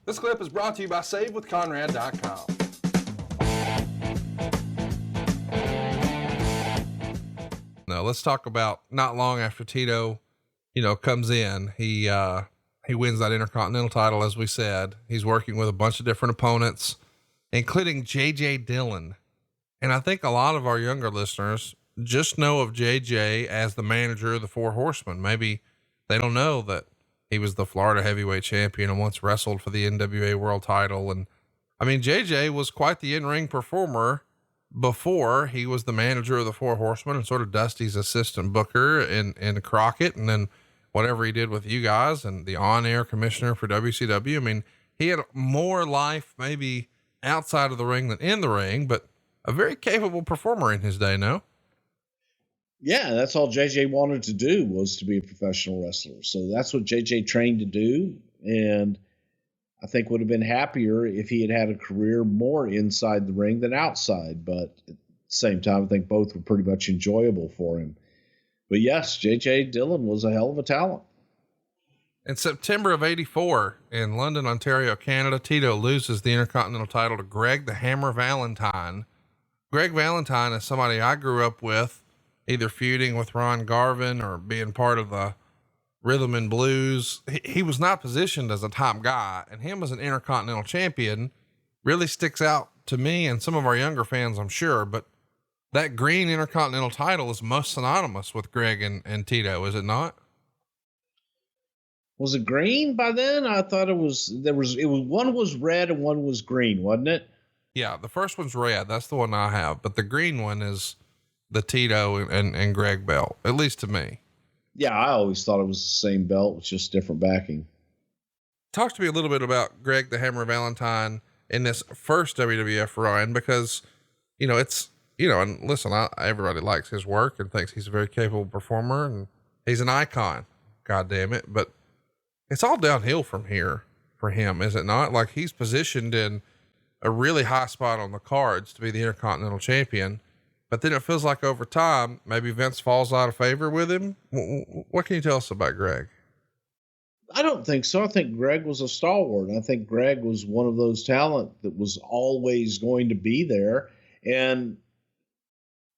This clip is brought to you by SaveWithConrad.com. Now let's talk about not long after Tito, comes in, he wins that Intercontinental title. As we said, he's working with a bunch of different opponents, including JJ Dillon. And I think a lot of our younger listeners just know of JJ as the manager of the Four Horsemen. Maybe they don't know that he was the Florida heavyweight champion and once wrestled for the NWA world title. And I mean, JJ was quite the in-ring performer before he was the manager of the Four Horsemen and sort of Dusty's assistant booker in Crockett. And then whatever he did with you guys and the on-air commissioner for WCW. I mean, he had more life maybe outside of the ring than in the ring, but a very capable performer in his day. No? Yeah, that's all JJ wanted to do, was to be a professional wrestler. So that's what JJ trained to do. And I think would have been happier if he had a career more inside the ring than outside. But at the same time, I think both were pretty much enjoyable for him. But yes, JJ Dillon was a hell of a talent. In September of '84 in London, Ontario, Canada, Tito loses the Intercontinental title to Greg the Hammer Valentine. Greg Valentine is somebody I grew up with, either feuding with Ron Garvin or being part of the rhythm and blues. He was not positioned as a top guy, and him as an Intercontinental champion really sticks out to me and some of our younger fans, I'm sure. But that green Intercontinental title is most synonymous with Greg and Tito, is it not? Was it green by then? I thought it was one was red and one was green, wasn't it? Yeah. The first one's red. That's the one I have, but the green one is the Tito and Greg belt, at least to me. Yeah. I always thought it was the same belt with just different backing. Talk to me a little bit about Greg the Hammer Valentine in this first WWF run, because, and listen, everybody likes his work and thinks he's a very capable performer and he's an icon, God damn it. But it's all downhill from here for him, is it not? Like, he's positioned in a really high spot on the cards to be the Intercontinental champion, but then it feels like over time, maybe Vince falls out of favor with him. What can you tell us about Greg? I don't think so. I think Greg was a stalwart. I think Greg was one of those talent that was always going to be there. And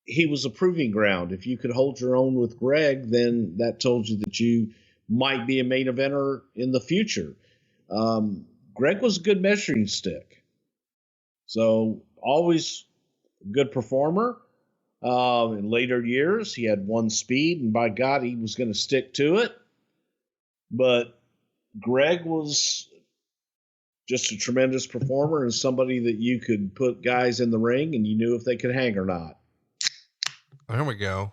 he was a proving ground. If you could hold your own with Greg, then that told you that you might be a main eventer in the future. Greg was a good measuring stick. So always a good performer. In later years, he had one speed, and by God, he was going to stick to it. But Greg was just a tremendous performer and somebody that you could put guys in the ring and you knew if they could hang or not. There we go.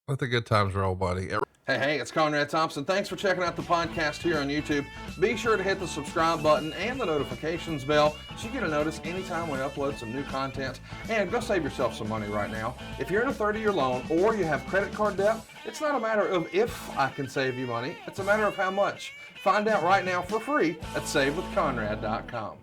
Let the good times roll, buddy. Hey, it's Conrad Thompson. Thanks for checking out the podcast here on YouTube. Be sure to hit the subscribe button and the notifications bell so you get a notice anytime we upload some new content. And go save yourself some money right now. If you're in a 30-year loan or you have credit card debt, it's not a matter of if I can save you money. It's a matter of how much. Find out right now for free at SaveWithConrad.com.